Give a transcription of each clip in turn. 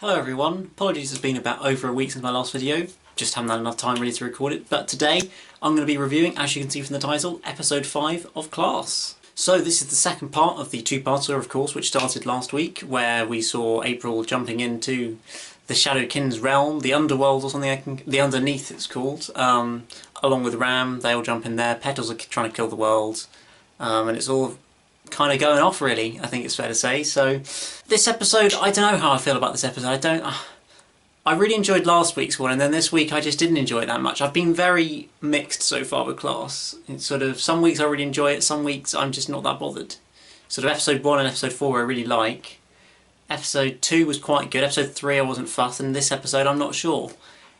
Hello everyone, apologies it's been about over a week since my last video, just haven't had enough time really to record it, but today I'm going to be reviewing, as you can see from the title, episode 5 of Class. So this is the second part of the two-parter of course, which started last week, where we saw April jumping into the Shadowkin's realm, the underworld or something, the underneath it's called, along with Ram. They all jump in there, Petals are trying to kill the world, and it's all kind of going off really, I think it's fair to say. So this episode, I don't know how I feel about this episode. I really enjoyed last week's one, and then this week I just didn't enjoy it that much. I've been very mixed so far with Class. It's sort of, some weeks I really enjoy it, some weeks I'm just not that bothered. Sort of episode 1 and episode 4 I really like. Episode 2 was quite good, episode 3 I wasn't fussed, and this episode I'm not sure.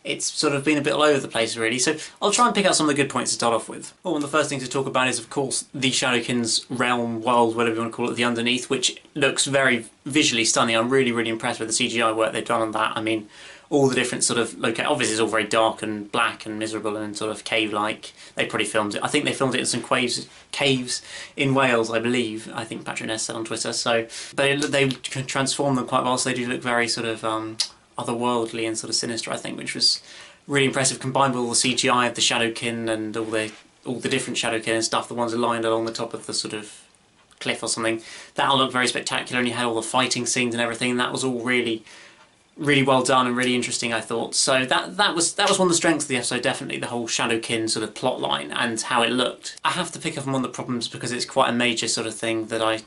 It's sort of been a bit all over the place really, so I'll try and pick out some of the good points to start off with. Well, the first thing to talk about is of course the Shadowkin's realm, world, whatever you want to call it, the underneath, which looks very visually stunning. I'm really impressed with the CGI work they've done on that. I mean, all the different sort of obviously it's all very dark and black and miserable and sort of cave-like. They probably filmed it. I think they filmed it in some caves in Wales, I believe. I think Patrick Ness said on Twitter. So, but they can transform them quite well, so they do look very sort of otherworldly and sort of sinister, I think, which was really impressive, combined with all the CGI of the Shadowkin and all the different Shadowkin and stuff, the ones aligned along the top of the sort of cliff or something. That all looked very spectacular, and you had all the fighting scenes and everything, and that was all really well done and really interesting, I thought. So that was one of the strengths of the episode, definitely, the whole Shadowkin sort of plot line and how it looked. I have to pick up on one of the problems because it's quite a major sort of thing that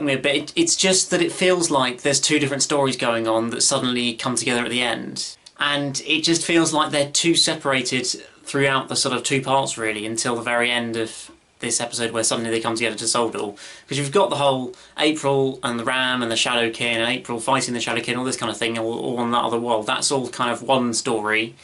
me a bit. It's just that it feels like there's two different stories going on that suddenly come together at the end, and it just feels like they're too separated throughout the sort of two parts really, until the very end of this episode where suddenly they come together to solve it all. Because you've got the whole April and the Ram and the Shadowkin and April fighting the Shadowkin, all this kind of thing, all on that other world. That's all kind of one story.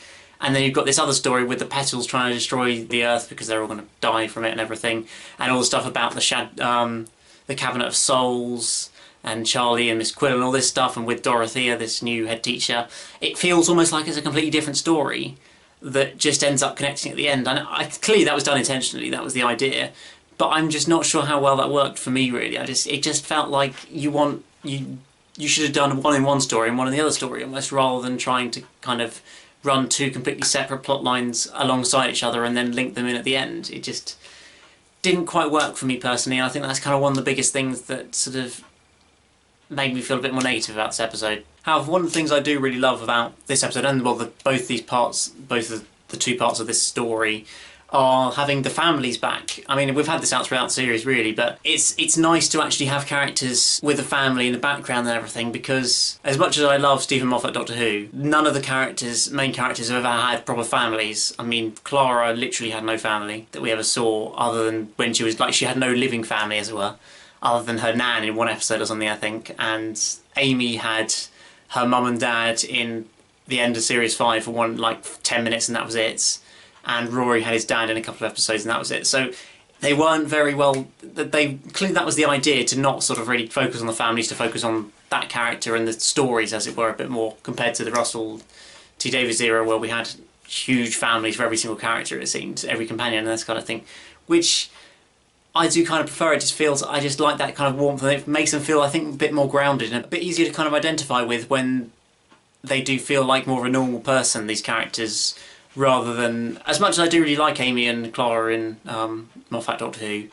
And then you've got this other story with the Petals trying to destroy the Earth because they're all going to die from it and everything, and all the stuff about the Cabinet of Souls and Charlie and Miss Quill and all this stuff, and with Dorothea, this new head teacher. It feels almost like it's a completely different story that just ends up connecting at the end. And clearly that was done intentionally, that was the idea, but I'm just not sure how well that worked for me really. It just felt like you should have done one in one story and one in the other story almost, rather than trying to kind of run two completely separate plot lines alongside each other and then link them in at the end. It just didn't quite work for me personally, and I think that's kind of one of the biggest things that sort of made me feel a bit more negative about this episode. However, one of the things I do really love about this episode, and well, both of the two parts of this story, are having the families back. I mean, we've had this out throughout the series really, but it's nice to actually have characters with a family in the background and everything, because as much as I love Stephen Moffat Doctor Who, none of the main characters have ever had proper families. I mean, Clara literally had no family that we ever saw, other than when she was, like, she had no living family as it were, other than her nan in one episode or something, I think, and Amy had her mum and dad in the end of series 5 for one, like 10 minutes, and that was it. And Rory had his dad in a couple of episodes, and that was it. So they weren't very well. Clearly that was the idea, to not sort of really focus on the families, to focus on that character and the stories, as it were, a bit more, compared to the Russell T Davies era, where we had huge families for every single character, it seemed, every companion and this kind of thing, which I do kind of prefer. It just feels, I just like that kind of warmth, and it makes them feel, I think, a bit more grounded and a bit easier to kind of identify with when they do feel like more of a normal person, these characters, rather than, as much as I do really like Amy and Clara in Moffat Doctor Who,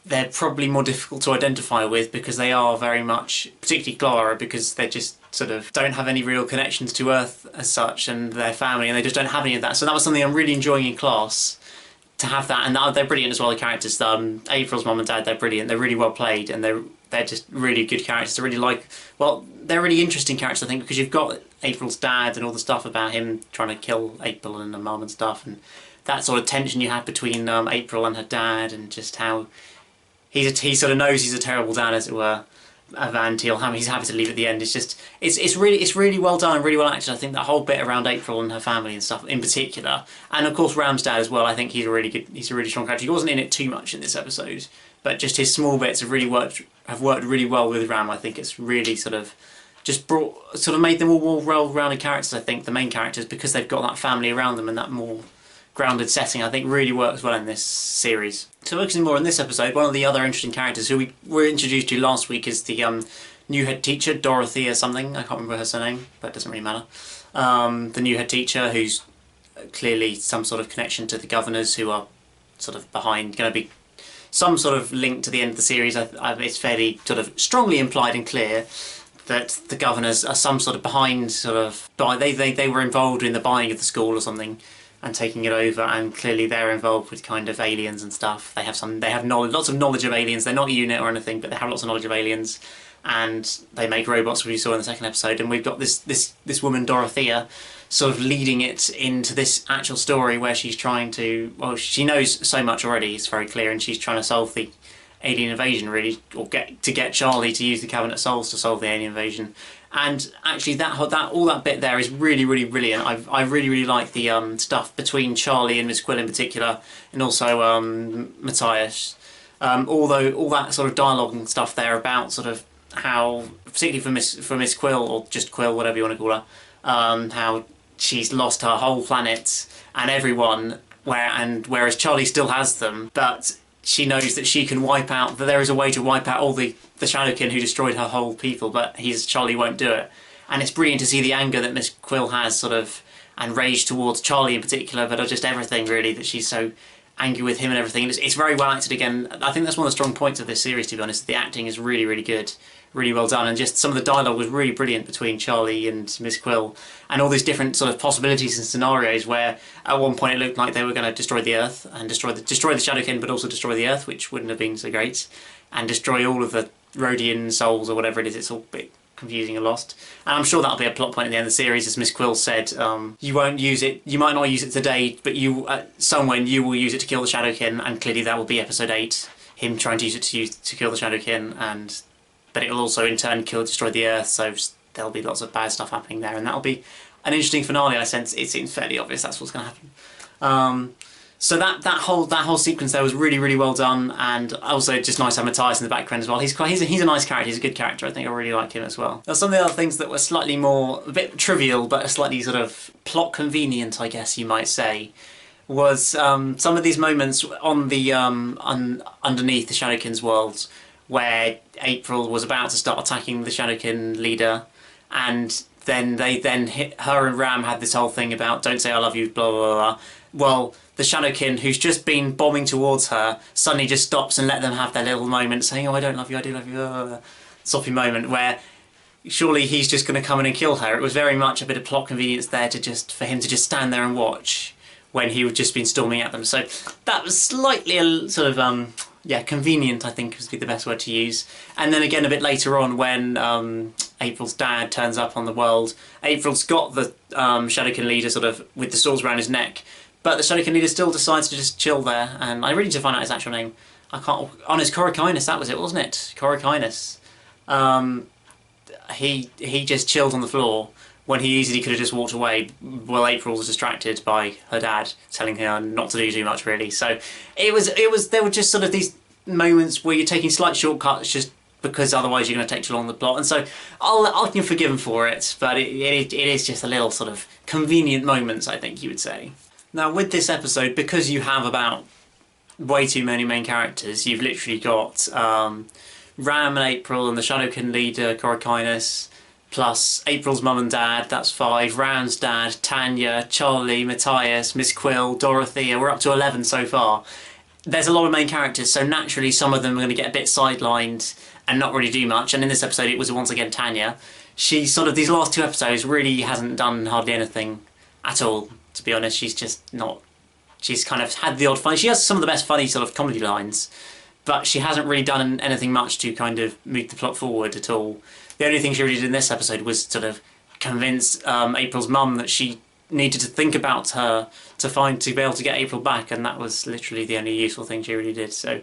they're probably more difficult to identify with, because they are very much, particularly Clara, because they just sort of don't have any real connections to Earth as such, and their family, and they just don't have any of that. So that was something I'm really enjoying in Class, to have that, and they're brilliant as well, the characters. April's mum and dad, they're brilliant, they're really well played, and they're just really good characters to really like. Well, they're really interesting characters, I think, because you've got April's dad and all the stuff about him trying to kill April and her mum and stuff, and that sort of tension you have between April and her dad, and just how he sort of knows he's a terrible dad, as it were, and he's happy to leave at the end. It's just, it's really well done and really well acted. I think that whole bit around April and her family and stuff in particular, and of course Ram's dad as well. I think he's a really strong character. He wasn't in it too much in this episode, but just his small bits have worked really well with Ram. I think it's really sort of made them all more well-rounded characters. I think the main characters, because they've got that family around them and that more grounded setting, I think really works well in this series. So focusing more on this episode, one of the other interesting characters who we were introduced to last week is the new head teacher, Dorothea something, I can't remember her surname, but it doesn't really matter. The new head teacher, who's clearly some sort of connection to the governors who are sort of behind, going to be some sort of link to the end of the series. It's fairly sort of strongly implied and clear that the governors are some sort of behind, they were involved in the buying of the school or something and taking it over, and clearly they're involved with kind of aliens and stuff. They have knowledge, lots of knowledge of aliens. They're not a unit or anything, but they have lots of knowledge of aliens, and they make robots, which we saw in the second episode. And we've got this woman Dorothea sort of leading it into this actual story where she's trying to, well, she knows so much already, it's very clear, and she's trying to solve the alien invasion, really, or get Charlie to use the Cabinet Souls to solve the alien invasion. And actually all that bit there is really, really brilliant. I really like the stuff between Charlie and Miss Quill in particular, and also Matthias. Although all that sort of dialogue and stuff there about sort of how, particularly for Miss Quill, or just Quill, whatever you want to call her, how she's lost her whole planet and everyone, whereas Charlie still has them, but she knows that she can wipe out, that there is a way to wipe out all the Shadowkin who destroyed her whole people, but Charlie won't do it. And it's brilliant to see the anger that Miss Quill has, sort of, and rage towards Charlie in particular, but just everything really, that she's so angry with him and everything. It's very well acted again. I think that's one of the strong points of this series, to be honest. The acting is really, really good. Really well done, and just some of the dialogue was really brilliant between Charlie and Miss Quill, and all these different sort of possibilities and scenarios where at one point it looked like they were going to destroy the Earth and destroy the Shadowkin, but also destroy the Earth, which wouldn't have been so great, and destroy all of the Rhodian souls or whatever it is. It's all a bit confusing and lost, and I'm sure that'll be a plot point at the end of the series, as Miss Quill said. You won't use it, you might not use it today, but you somewhen you will use it to kill the Shadowkin, and clearly that will be episode 8, him trying to use it to kill the Shadowkin, but it will also in turn destroy the Earth, so there'll be lots of bad stuff happening there, and that'll be an interesting finale. I sense it seems fairly obvious that's what's going to happen. So that whole sequence there was really, really well done, and also just nice to have Matthias in the background as well. He's a nice character. He's a good character. I think I really like him as well. Now, some of the other things that were slightly more a bit trivial, but slightly sort of plot convenient, I guess you might say, was some of these moments on the underneath the Shadowkin's worlds, where April was about to start attacking the Shadowkin leader, and then her and Ram had this whole thing about don't say I love you, blah, blah, blah. Well, the Shadowkin, who's just been bombing towards her, suddenly just stops and let them have their little moment saying, oh, I don't love you, I do love you, blah, blah, blah. Soppy moment where surely he's just going to come in and kill her. It was very much a bit of plot convenience there for him to just stand there and watch when he had just been storming at them. So that was slightly a sort of convenient, I think would be the best word to use. And then again a bit later on when April's dad turns up on the world, April's got the Shadowkin leader sort of with the swords around his neck, but the Shadowkin leader still decides to just chill there, and I really need to find out his actual name. I can't... Oh, it's Coriokinus, that was it, wasn't it? Coriokinus. He just chilled on the floor when he easily could have just walked away while April was distracted by her dad telling her not to do too much, really. So there were just sort of these moments where you're taking slight shortcuts just because otherwise you're going to take too long in the plot, and so I can forgive him for it, but it is just a little sort of convenient moments, I think you would say. Now with this episode, because you have about way too many main characters, you've literally got Ram and April and the Shadowkin leader, Coriokinus, plus April's mum and dad, that's 5, Ram's dad, Tanya, Charlie, Matthias, Miss Quill, Dorothea. We're up to 11 so far. There's a lot of main characters, so naturally some of them are going to get a bit sidelined and not really do much, and in this episode it was once again Tanya. She sort of, these last 2 episodes, really hasn't done hardly anything at all, to be honest. She's just not... She's kind of had the odd funny... She has some of the best funny sort of comedy lines, but she hasn't really done anything much to kind of move the plot forward at all. The only thing she really did in this episode was sort of convince April's mum that she needed to think about her to be able to get April back, and that was literally the only useful thing she really did. So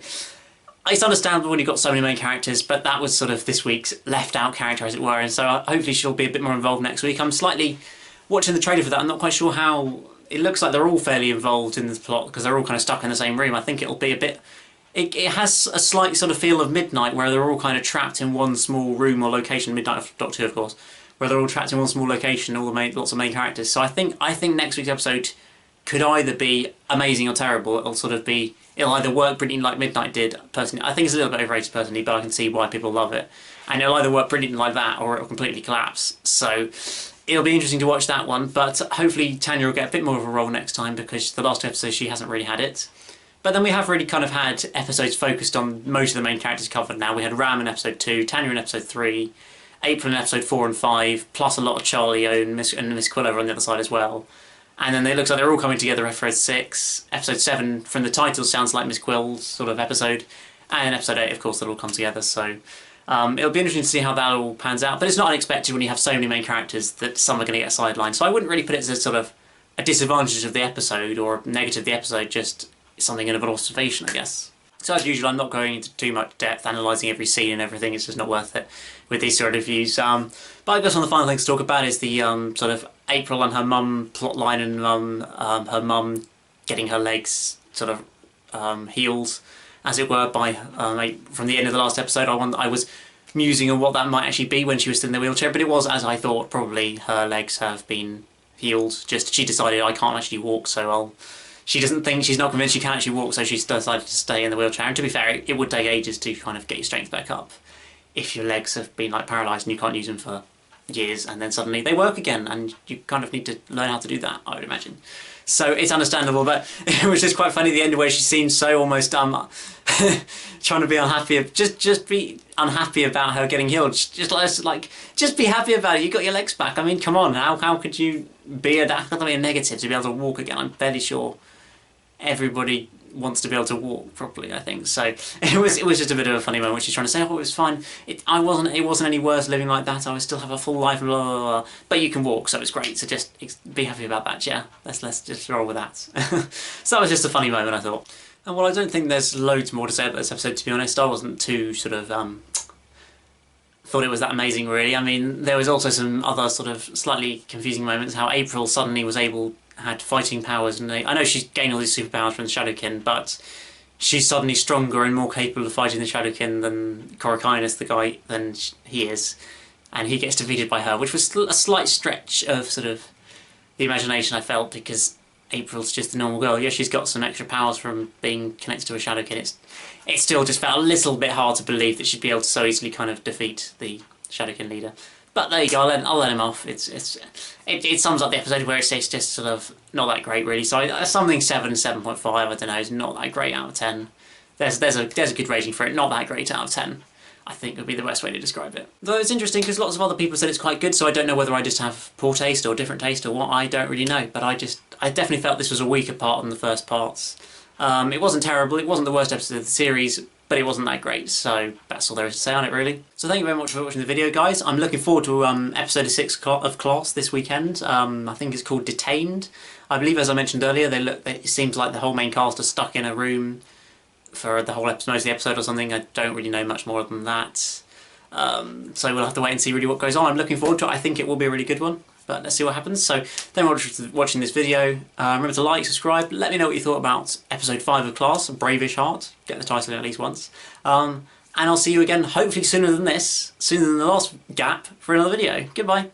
it's understandable when you've got so many main characters, but that was sort of this week's left out character, as it were, and so hopefully she'll be a bit more involved next week. I'm slightly watching the trailer for that. I'm not quite sure how... It looks like they're all fairly involved in the plot because they're all kind of stuck in the same room. I think it'll be a bit... It has a slight sort of feel of Midnight, where they're all kind of trapped in one small room or location. Midnight of Doctor Who, of course, where they're all trapped in one small location, lots of main characters. So I think next week's episode could either be amazing or terrible. It'll either work brilliantly like Midnight did. Personally, I think it's a little bit overrated personally, but I can see why people love it. and it'll either work brilliantly like that or it'll completely collapse. So it'll be interesting to watch that one, but hopefully Tanya will get a bit more of a role next time, because the last episode she hasn't really had it. But then we have really kind of had episodes focused on most of the main characters covered now. We had Ram in episode 2, Tanya in episode 3, April in episode 4 and 5, plus a lot of Charlie and Miss Quill over on the other side as well. And then it looks like they're all coming together for episode 6. Episode 7, from the title, sounds like Miss Quill's sort of episode. And episode 8, of course, they'll all come together. So it'll be interesting to see how that all pans out. But it's not unexpected when you have so many main characters that some are going to get sidelined. So I wouldn't really put it as sort of a disadvantage of the episode or a negative of the episode, just something of an observation, I guess. So as usual, I'm not going into too much depth analysing every scene and everything. It's just not worth it with these sort of reviews. But I guess one of the final things to talk about is the sort of April and her mum plotline, and her mum getting her legs sort of healed, as it were, by from the end of the last episode. I was musing on what that might actually be when she was still in the wheelchair, but it was, as I thought, probably her legs have been healed. Just she decided I can't actually walk, so she doesn't think, she's not convinced she can actually walk, so she's decided to stay in the wheelchair. And to be fair, it would take ages to kind of get your strength back up if your legs have been like paralysed and you can't use them for years, and then suddenly they work again, and you kind of need to learn how to do that, I would imagine. So it's understandable, but it was just quite funny at the end where she seemed so almost trying to be unhappy, just be unhappy about her getting healed. Just be happy about it. You got your legs back. I mean, come on. How could you be a negative to be able to walk again? I'm fairly sure everybody wants to be able to walk properly, I think. So it was just a bit of a funny moment. She's trying to say, oh, it was fine. It wasn't any worse living like that. I would still have a full life, blah, blah, blah. But you can walk, so it's great. So just be happy about that, yeah. Let's just roll with that. So that was just a funny moment, I thought. And well, I don't think there's loads more to say about this episode, to be honest. I wasn't too sort of thought it was that amazing, really. I mean, there was also some other sort of slightly confusing moments. How April suddenly had fighting powers, and I know she's gained all these superpowers from the Shadowkin, but she's suddenly stronger and more capable of fighting the Shadowkin than Korakinus, the guy, than he is, and he gets defeated by her, which was a slight stretch of sort of the imagination, I felt, because April's just a normal girl. Yeah, she's got some extra powers from being connected to a Shadowkin. It still just felt a little bit hard to believe that she'd be able to so easily kind of defeat the Shadowkin leader. But there you go, I'll let him off. It sums up the episode where it's just sort of not that great, really. So something 7.5, I don't know, is not that great out of 10. There's a good rating for it, not that great out of 10. I think would be the best way to describe it. Though it's interesting because lots of other people said it's quite good, so I don't know whether I just have poor taste or different taste or what, I don't really know. But I definitely felt this was a weaker part than the first parts. It wasn't terrible, it wasn't the worst episode of the series, but it wasn't that great, so that's all there is to say on it, really. So thank you very much for watching the video, guys. I'm looking forward to episode 6 of Class this weekend. I think it's called Detained. I believe, as I mentioned earlier, it seems like the whole main cast are stuck in a room for the whole episode, most of the episode or something. I don't really know much more than that. So we'll have to wait and see really what goes on. I'm looking forward to it. I think it will be a really good one, but let's see what happens. So thank you much for watching this video. Remember to like, subscribe, let me know what you thought about episode 5 of Class, Bravish Heart. Get the title in at least once. And I'll see you again, hopefully sooner than the last gap, for another video. Goodbye.